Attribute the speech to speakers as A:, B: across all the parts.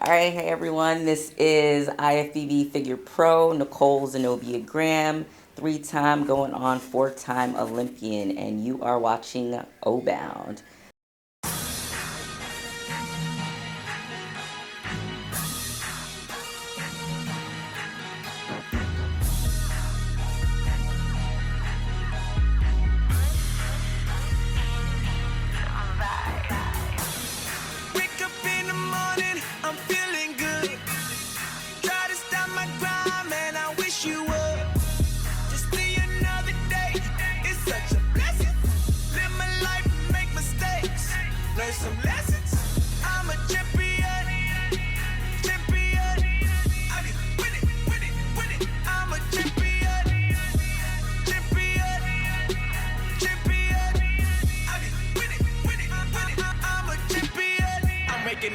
A: All right, hey everyone, this is IFBB Figure Pro, Nicole Zenobia Graham, 3-time going on 4-time Olympian, and you are watching O-Bound.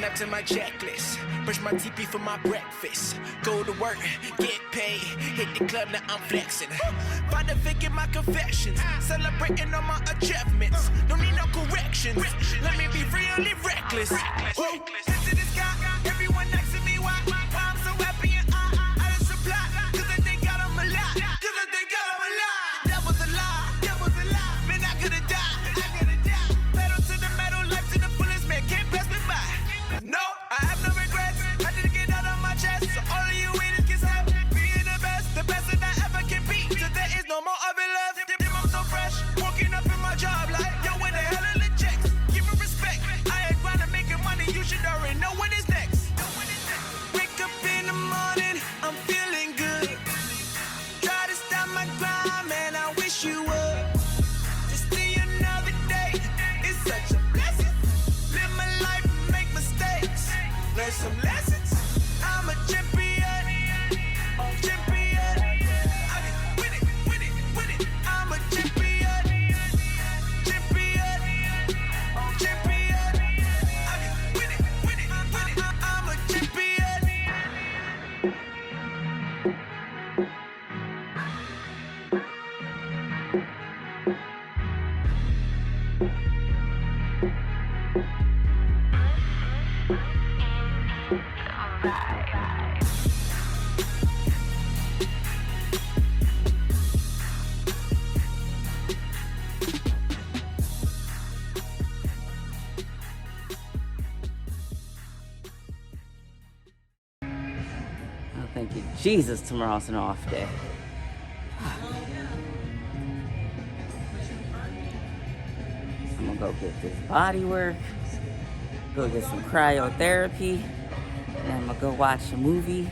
B: Up to my checklist, brush my TP for my breakfast, go to work, get paid, hit the club, now I'm flexing. Find a fake in my confessions, celebrating all my achievements. Don't need no corrections. Let me be really reckless. To the sky, everyone next to me, why I'm so happy and I just supply, cause I think God I'm alive, Devil's a lie, man I could've died, pedal to the metal, life to the fullest, man can't pass me by. No, I have no regrets. I didn't get out of my chest. So all of you haters can stop being the best that I ever can be. Till there is no more of it left. Damn, I'm so fresh. Walking up in my job like, yo, where the hell are the checks? Give me respect. I ain't grinding, making money. You should already know what is next. Wake up in the morning, I'm feeling good. Try to stop my grind, man. I wish you would. Just see another day. It's such a blessing. Live my life. Learn some lessons. I'm a champion. I be with it. I'm a champion. I be with it. I'm a champion.
A: Thank you, Jesus, tomorrow's an off day. I'm gonna go get this body work, go get some cryotherapy, and I'm gonna go watch a movie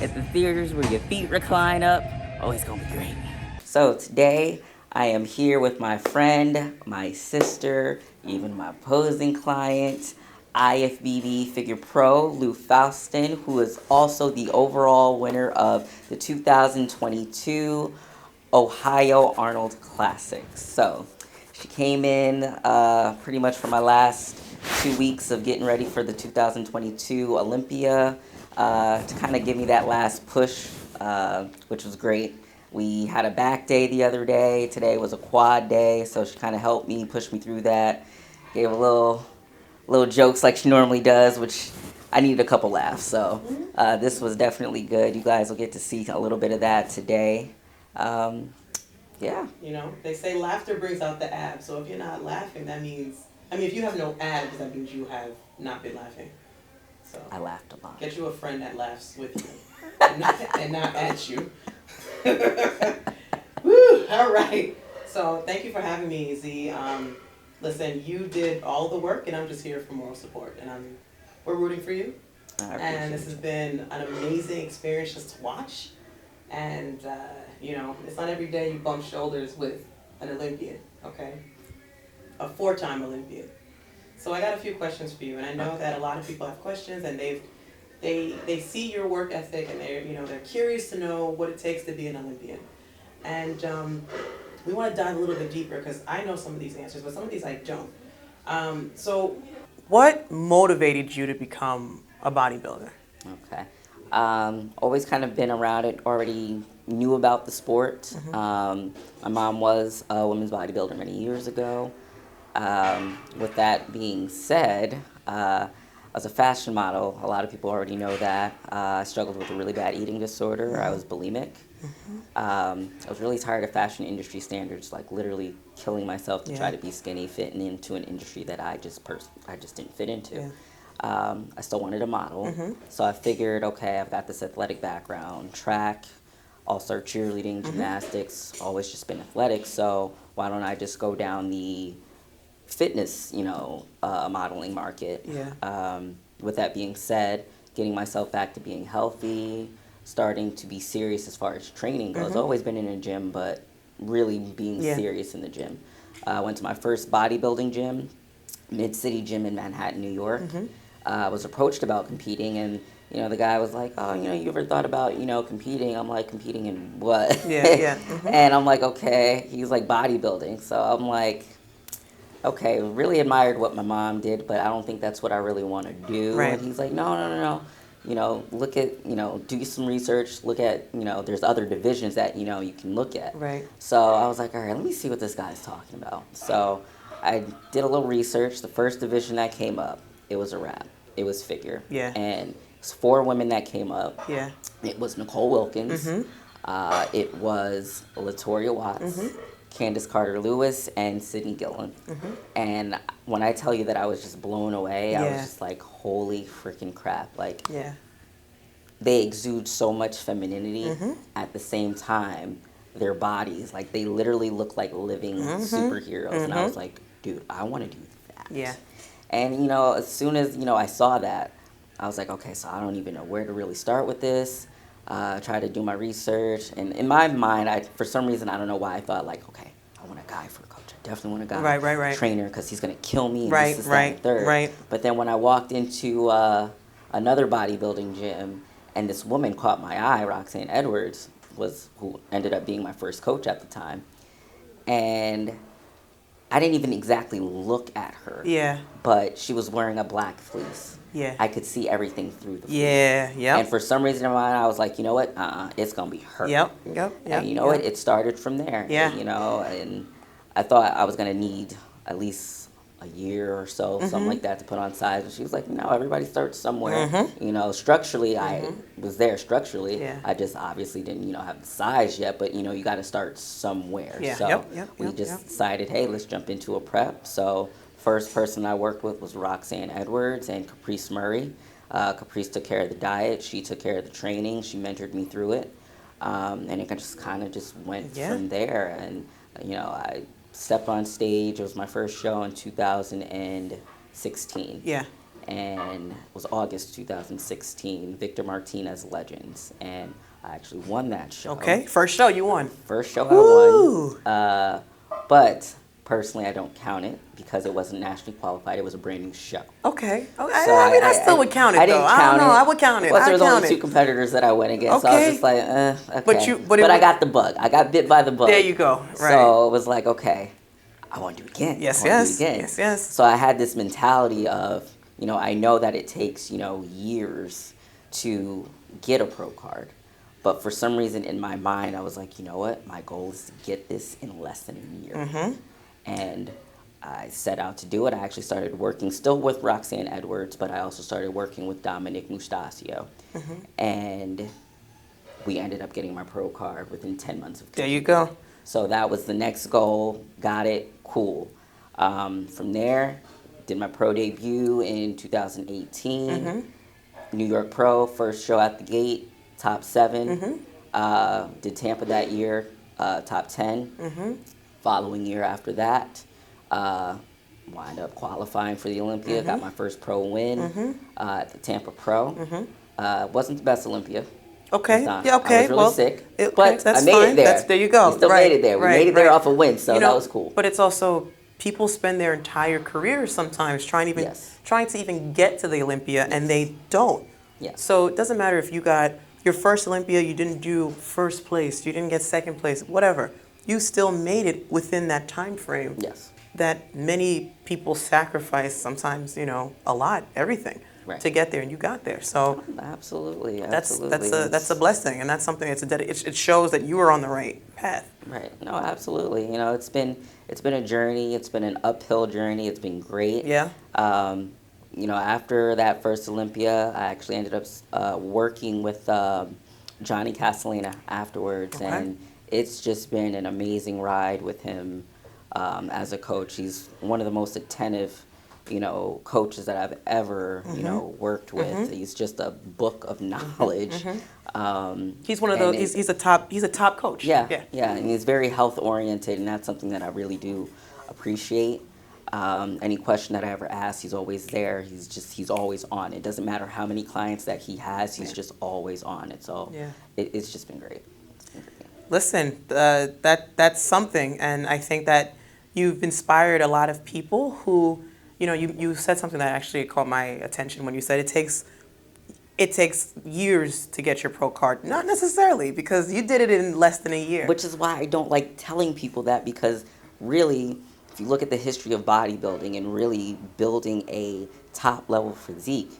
A: at the theaters where your feet recline up. Oh, it's gonna be great. So today, I am here with my friend, my sister, even my posing client, IFBB Figure Pro, Lou Faustin, who is also the overall winner of the 2022 Ohio Arnold Classics. So she came in pretty much for my last 2 weeks of getting ready for the 2022 Olympia to kind of give me that last push, which was great. We had a back day the other day. Today was a quad day, so she kind of helped me, push me through that. Gave a little jokes like she normally does, which I needed a couple laughs. So this was definitely good. You guys will get to see a little bit of that today. Yeah.
C: You know, they say laughter brings out the abs. So if you're not laughing, that means, if you have no abs, that means you have not been laughing. So
A: I laughed a lot.
C: Get you a friend that laughs with you and not at you. Woo! All right. So thank you for having me, Z. Listen, you did all the work, and I'm just here for moral support, and we're rooting for you. And this has been an amazing experience just to watch. And it's not every day you bump shoulders with an Olympian, okay? A 4-time Olympian. So I got a few questions for you, and I know that a lot of people have questions, and they see your work ethic, and they're curious to know what it takes to be an Olympian. And we want to dive a little bit deeper because I know some of these answers, but some of these I don't. So what motivated you to become a bodybuilder?
A: Okay. Always kind of been around it, already knew about the sport.
C: Mm-hmm.
A: My mom was a women's bodybuilder many years ago. With that being said, was a fashion model. A lot of people already know that. I struggled with a really bad eating disorder. I was bulimic. I was really tired of fashion industry standards, like literally killing myself to try to be skinny, fitting into an industry that I just didn't fit into. I still wanted to model, so I figured, okay, I've got this athletic background, track, all-star cheerleading, gymnastics, always just been athletic, so why don't I just go down the fitness, modeling market. With that being said, getting myself back to being healthy, starting to be serious as far as training goes. I've always been in a gym, but really being serious in the gym. I went to my first bodybuilding gym, Mid-City Gym in Manhattan, New York. I was approached about competing, and the guy was like, "Oh, you ever thought about competing?" I'm like, "Competing in what?" And I'm like, "Okay." He's like, "Bodybuilding." So I'm like, okay, really admired what my mom did, but I don't think that's what I really want to do. And he's like, no. Look at, do some research, look at, there's other divisions that, you can look at. So I was like, all right, let me see what this guy's talking about. So I did a little research. The first division that came up, it was a wrap. It was figure. And it was 4 women that came up. It was Nicole Wilkins. It was Latoria Watts. Candace Carter-Lewis, and Sydney Gillen. And when I tell you that I was just blown away, I was just like, holy freaking crap. Like, they exude so much femininity. At the same time, their bodies, like, they literally look like living superheroes. And I was like, dude, I want to do that. And, as soon as, I saw that, I was like, okay, so I don't even know where to really start with this. Try to do my research, and in my mind, for some reason, I don't know why, I thought like, okay, I want a guy for a coach. I definitely want a guy trainer because he's gonna kill me. And this, that, and third. But then when I walked into another bodybuilding gym, and this woman caught my eye, Roxanne Edwards, who ended up being my first coach at the time, and I didn't even exactly look at her. But she was wearing a black fleece. I could see everything through the fleece. And for some reason in my mind, I was like, you know what? It's going to be her. And you know what? It started from there. And I thought I was going to need at least a year or so, something like that, to put on size. And she was like, no, everybody starts somewhere. Structurally, I was there structurally. I just obviously didn't, have the size yet. But, you got to start somewhere. So we just decided, hey, let's jump into a prep. So first person I worked with was Roxanne Edwards and Caprice Murray. Caprice took care of the diet. She took care of the training. She mentored me through it. And it just kind of just went from there. And, I stepped on stage. It was my first show in 2016. And it was August 2016, Victor Martinez Legends. And I actually won that show.
C: Okay, first show you won.
A: First show I won. But personally, I don't count it because it wasn't nationally qualified. It was a brand new show.
C: Okay. So I still would count it, though. I don't know. I would count it.
A: Plus, there was only 2 competitors that I went against. So I was just like, okay. But I got the bug. I got bit by the bug.
C: There you go. Right.
A: So it was like, okay, I want to do it again.
C: Yes.
A: So I had this mentality of, I know that it takes, years to get a pro card. But for some reason in my mind, I was like, you know what? My goal is to get this in less than a year. And I set out to do it. I actually started working still with Roxanne Edwards, but I also started working with Dominic Mustasio. And we ended up getting my pro card within 10 months of
C: There you go.
A: So that was the next goal. Got it. Cool. From there, did my pro debut in 2018. New York Pro, first show at the gate, top 7. Did Tampa that year, top 10. Following year after that, wind up qualifying for the Olympia. Got my first pro win at the Tampa Pro. Wasn't the best Olympia.
C: Okay.
A: I was really sick, but
C: that's
A: I made
C: fine.
A: it there.
C: There you go.
A: We still made it there. We made it there off a win, so that was cool.
C: But it's also, people spend their entire careers sometimes trying to even get to the Olympia, and they don't. So it doesn't matter if you got your first Olympia, you didn't do first place, you didn't get second place, whatever. You still made it within that time frame. That many people sacrifice sometimes, a lot, everything. To get there, and you got there. So
A: absolutely.
C: That's a blessing, and that's something. It shows that you are on the right path.
A: Right. No, absolutely. It's been a journey. It's been an uphill journey. It's been great. you know, after that first Olympia, I actually ended up working with Johnny Castellana afterwards,
C: Okay.
A: and it's just been an amazing ride with him as a coach. He's one of the most attentive, you know, coaches that I've ever, you know, worked with. He's just a book of knowledge.
C: He's one of those. He's a top coach.
A: Yeah, yeah, and he's very health oriented, and that's something that I really do appreciate. Any question that I ever ask, he's always there. He's always on. It doesn't matter how many clients that he has, he's just always on it. So it's just been great.
C: Listen, that's something, and I think that you've inspired a lot of people who, you know, you said something that actually caught my attention when you said it takes years to get your pro card. Not necessarily, because you did it in less than a year.
A: Which is why I don't like telling people that, because really, if you look at the history of bodybuilding and really building a top level physique,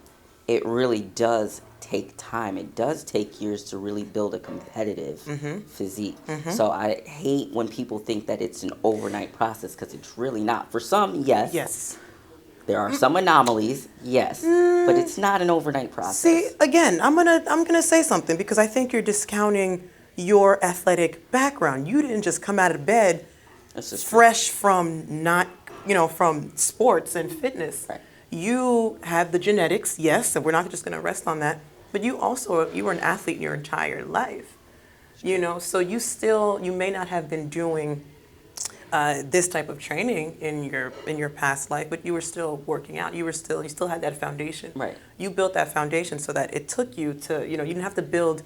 A: it really does take time. It does take years to really build a competitive physique. So I hate when people think that it's an overnight process, because it's really not. For some, yes.
C: Yes.
A: There are some anomalies, yes, but it's not an overnight process.
C: See, again, I'm gonna say something, because I think you're discounting your athletic background. You didn't just come out of bed fresh from from sports and fitness.
A: Right.
C: You have the genetics, yes, and we're not just gonna rest on that. But you were an athlete your entire life, you know. So you may not have been doing this type of training in your past life, but you were still working out. You still had that foundation.
A: Right.
C: You built that foundation so that it took you to, you didn't have to build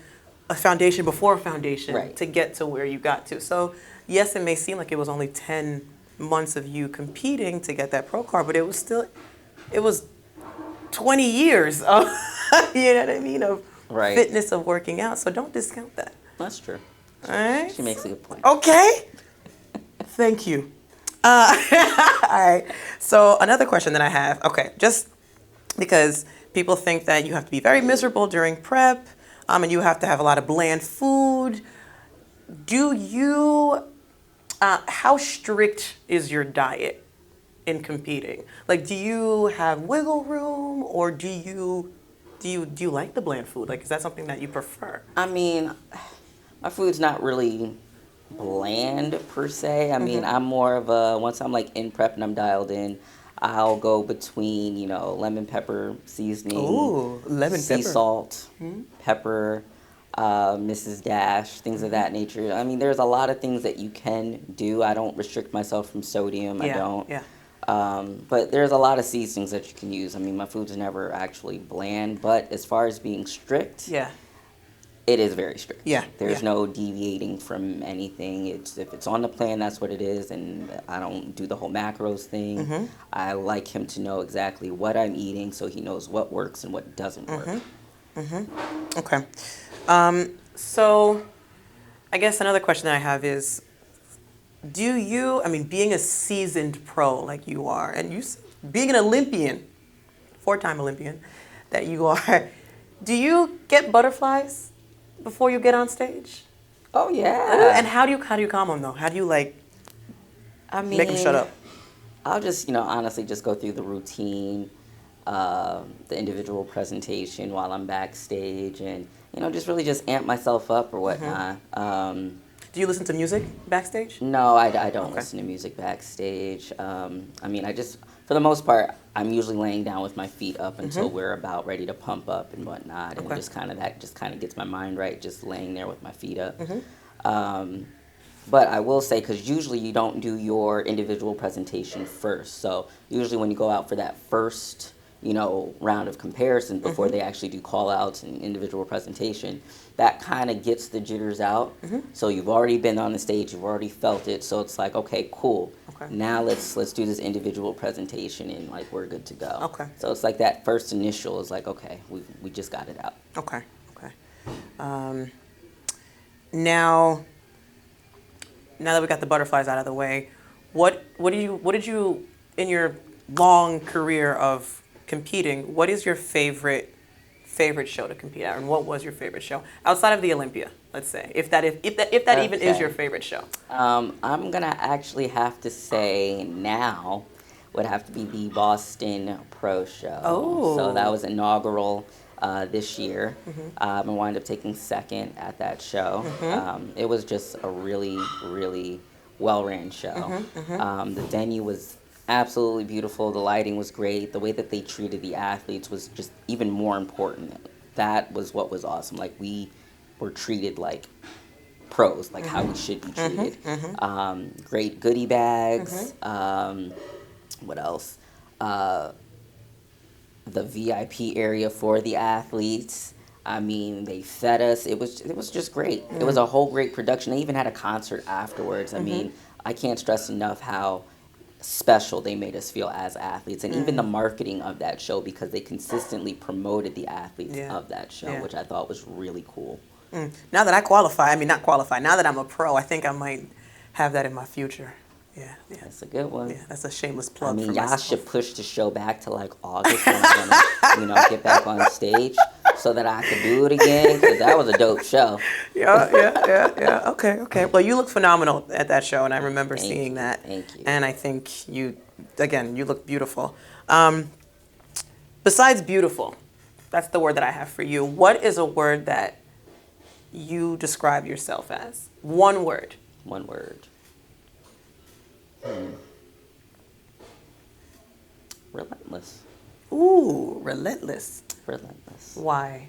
C: a foundation before a foundation to get to where you got to. So yes, it may seem like it was only 10 months of you competing to get that pro card, but it was 20 years of, you know what I mean, of fitness, of working out. So don't discount that.
A: That's true.
C: All right.
A: She makes a good point.
C: Okay. Thank you. All right. So another question that I have, just because people think that you have to be very miserable during prep, and you have to have a lot of bland food. Do you, how strict is your diet in competing? Like, do you have wiggle room, or do you like the bland food? Like, is that something that you prefer?
A: I mean, my food's not really bland per se. I mean, I'm more of a, once I'm like in prep and I'm dialed in, I'll go between, you know, lemon pepper seasoning, sea salt, pepper, Mrs. Dash, things of that nature. I mean, there's a lot of things that you can do. I don't restrict myself from sodium. I don't.
C: Yeah.
A: But there's a lot of seasonings that you can use. I mean, my food's never actually bland, but as far as being strict, it is very strict.
C: Yeah.
A: There's no deviating from anything. If it's on the plan, that's what it is, and I don't do the whole macros thing. I like him to know exactly what I'm eating, so he knows what works and what doesn't work.
C: Okay. So I guess another question that I have is, do you, I mean, being a seasoned pro like you are, and you being an Olympian, 4-time Olympian that you are, do you get butterflies before you get on stage?
A: Oh yeah.
C: And how do you calm them though? How do you make them shut up?
A: I'll just, honestly just go through the routine, the individual presentation while I'm backstage, and just really just amp myself up or whatnot.
C: Do you listen to music backstage?
A: No, I don't listen to music backstage. I mean, for the most part, I'm usually laying down with my feet up until we're about ready to pump up and whatnot, and that just kind of gets my mind right, just laying there with my feet up. But I will say, because usually you don't do your individual presentation first, so usually when you go out for that first round of comparison before they actually do call outs and individual presentation, that kind of gets the jitters out. So you've already been on the stage, you've already felt it, so it's like, okay, cool. Now let's do this individual presentation, and like we're good to go. So it's like that first initial is like, okay, we just got it out.
C: Now that we got the butterflies out of the way, what did you in your long career of competing, what is your favorite show to compete at, and what was your favorite show outside of the Olympia? Let's say, if that even is your favorite show.
A: I'm gonna actually have to say now would have to be the Boston Pro Show.
C: Oh.
A: So that was inaugural this year. I wound up taking second at that show. It was just a really, really well-ran show. The venue was absolutely beautiful. The lighting was great. The way that they treated the athletes was just even more important. That was what was awesome. Like, we were treated like pros, like how we should be treated. Great goodie bags. What else? The VIP area for the athletes. I mean, they fed us. It was just great. It was a whole great production. They even had a concert afterwards. I mean, I can't stress enough how special they made us feel as athletes, and even the marketing of that show, because they consistently promoted the athletes of that show, which I thought was really cool.
C: Now that I qualify, I mean, not qualify, now that I'm a pro, I think I might have that in my future. Yeah.
A: That's a good one.
C: Yeah, that's a shameless plug.
A: I mean,
C: for
A: y'all
C: myself.
A: should push the show back to like August when I'm gonna, get back on stage so that I can do it again, because that was a dope show.
C: Yeah. Okay. Well, you look phenomenal at that show, and I remember seeing that.
A: Thank you.
C: And I think you look beautiful. Besides beautiful, that's the word that I have for you. What is a word that you describe yourself as? One word.
A: One word. Relentless.
C: Ooh, relentless.
A: Relentless.
C: Why?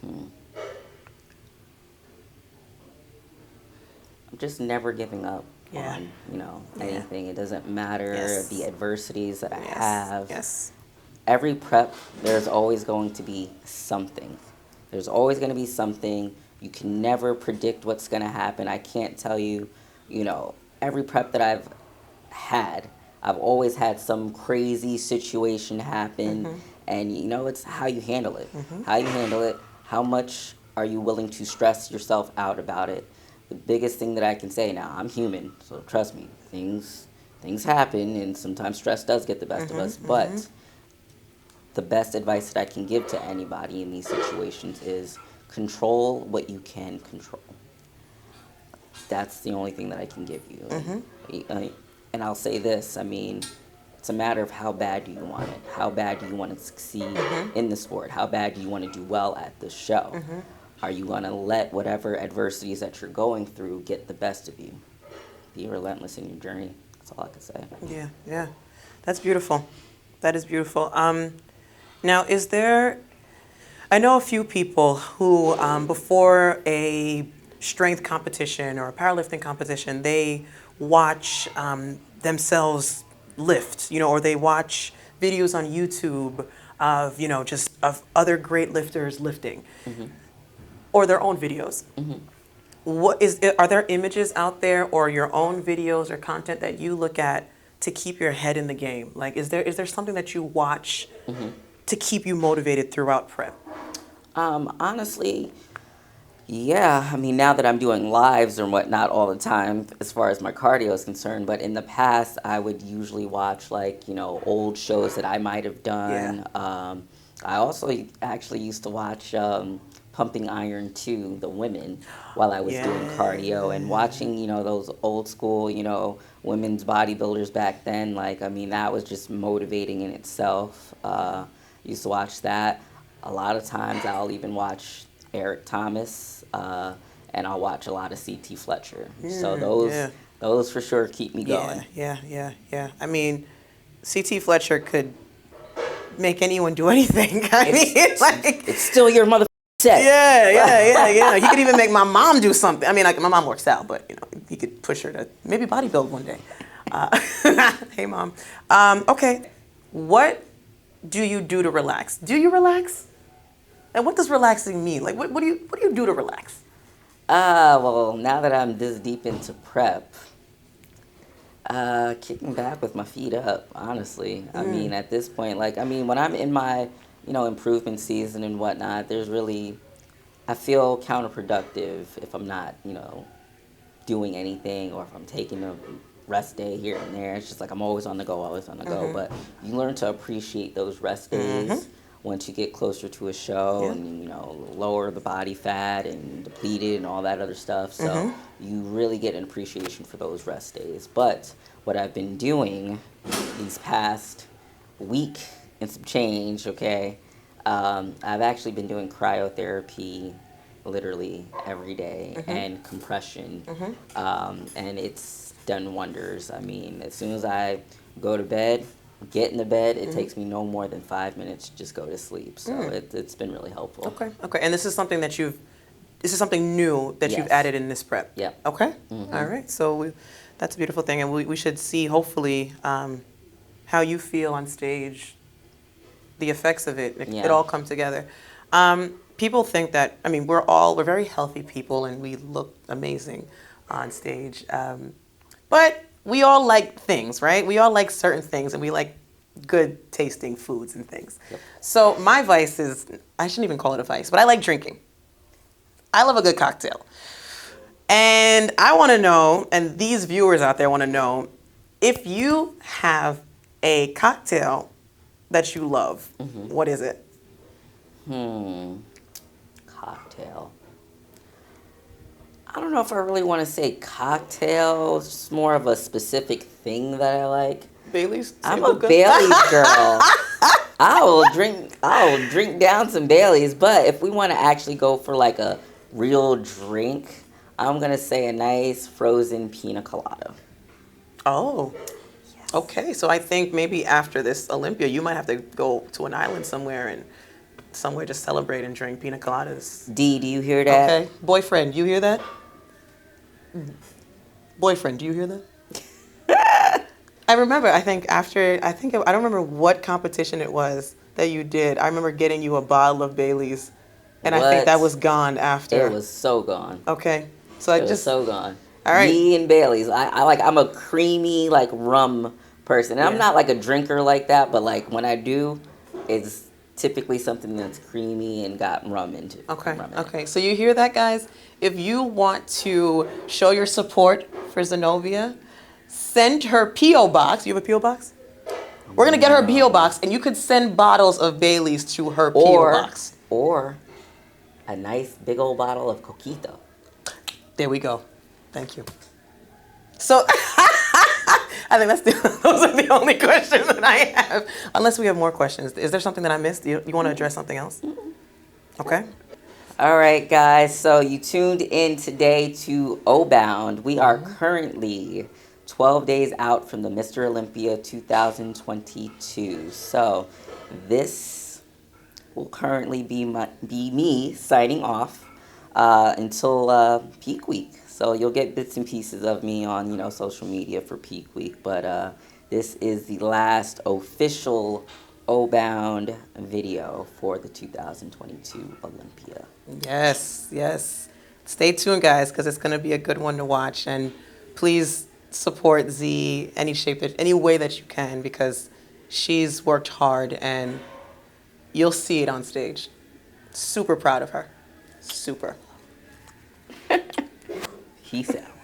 A: I'm just never giving up on, anything. It doesn't matter the adversities that I have.
C: Yes.
A: Every prep, there's always going to be something. There's always going to be something. You can never predict what's going to happen. I can't tell you, every prep that I've had, I've always had some crazy situation happen. And, it's how you handle it. How you handle it. How much are you willing to stress yourself out about it? The biggest thing that I can say now, I'm human, so trust me, things happen, and sometimes stress does get the best of us. But the best advice that I can give to anybody in these situations is control what you can control. That's the only thing that I can give you. And I'll say this, I mean, it's a matter of how bad do you want it? How bad do you want to succeed in the sport? How bad do you want to do well at the show? Are you going to let whatever adversities that you're going through get the best of you? Be relentless in your journey. That's all I can say.
C: Yeah. That's beautiful. That is beautiful. Now, I know a few people who, before a strength competition or a powerlifting competition, they watch themselves lift, or they watch videos on YouTube of, just of other great lifters lifting, or their own videos. Are there images out there or your own videos or content that you look at to keep your head in the game? Like, is there something that you watch to keep you motivated throughout prep?
A: Honestly, yeah. I mean, now that I'm doing lives and whatnot all the time, as far as my cardio is concerned, but in the past, I would usually watch old shows that I might have done. I also actually used to watch Pumping Iron 2, the women, while I was doing cardio, and watching, those old school, women's bodybuilders back then. That was just motivating in itself. Used to watch that. A lot of times I'll even watch Eric Thomas, and I'll watch a lot of C.T. Fletcher. So those for sure keep me going.
C: Yeah. I mean, C.T. Fletcher could make anyone do anything.
A: It's still your mother set.
C: Yeah. He could even make my mom do something. I mean, my mom works out, but he could push her to maybe bodybuild one day. Hey, Mom. Okay, what do you do to relax? Do you relax? And what does relaxing mean? Like, what do you do to relax?
A: Well, now that I'm this deep into prep, kicking back with my feet up, honestly. I mean, at this point, when I'm in my, improvement season and whatnot, I feel counterproductive if I'm not, doing anything, or if I'm taking a rest day here and there. It's just like I'm always on the go. But you learn to appreciate those rest days once you get closer to a show and, you know, lower the body fat and deplete it and all that other stuff. So you really get an appreciation for those rest days. But what I've been doing these past week and some change, okay, I've actually been doing cryotherapy literally every day and compression, and it's done wonders. I mean, as soon as I go to bed, get in the bed, it takes me no more than 5 minutes to just go to sleep. So it's been really helpful.
C: Okay. Okay. And this is something that this is something new that you've added in this prep.
A: Yeah.
C: Okay. All right. So that's a beautiful thing, and we should see hopefully how you feel on stage, the effects of it. It all come together. People think that, I mean, we're very healthy people and we look amazing on stage. But we all like things, right? We all like certain things, and we like good tasting foods and things.
A: Yep.
C: So my vice is, I shouldn't even call it a vice, but I like drinking. I love a good cocktail. And I want to know, and these viewers out there want to know, if you have a cocktail that you love, what is it?
A: Cocktail. I don't know if I really want to say cocktail. It's just more of a specific thing that I like.
C: Bailey's?
A: I'm a Bailey's girl. I will drink down some Baileys, but if we want to actually go for like a real drink, I'm going to say a nice frozen pina colada.
C: Oh. Yes. Okay, so I think maybe after this Olympia, you might have to go to an island somewhere and to celebrate and drink pina coladas.
A: D, do you hear that?
C: Okay. Boyfriend, you hear that? Boyfriend, do you hear that? I remember, I don't remember what competition it was that you did. I remember getting you a bottle of Bailey's, and I think that was gone after.
A: It was so gone.
C: Okay. So
A: it was so gone.
C: All right.
A: Me and Bailey's. I'm a creamy, like, rum person. And I'm not like a drinker like that, but like when I do, it's typically something that's creamy and got rum into it.
C: Okay. So you hear that, guys? If you want to show your support for Zenobia, send her P.O. box. You have a P.O. box? We're going to get her a P.O. box, and you could send bottles of Bailey's to her P.O. box.
A: Or a nice big old bottle of Coquito.
C: There we go. Thank you. So I think those are the only questions that I have. Unless we have more questions. Is there something that I missed? You want to address something else? Okay.
A: All right, guys. So you tuned in today to O-Bound. We are currently 12 days out from the Mr. Olympia 2022. So this will currently be me signing off until peak week. So you'll get bits and pieces of me on, social media for peak week. But this is the last official O-Bound video for the 2022 Olympia.
C: Yes. Stay tuned, guys, because it's going to be a good one to watch. And please support Z any way that you can, because she's worked hard and you'll see it on stage. Super proud of her. Super.
A: Peace out.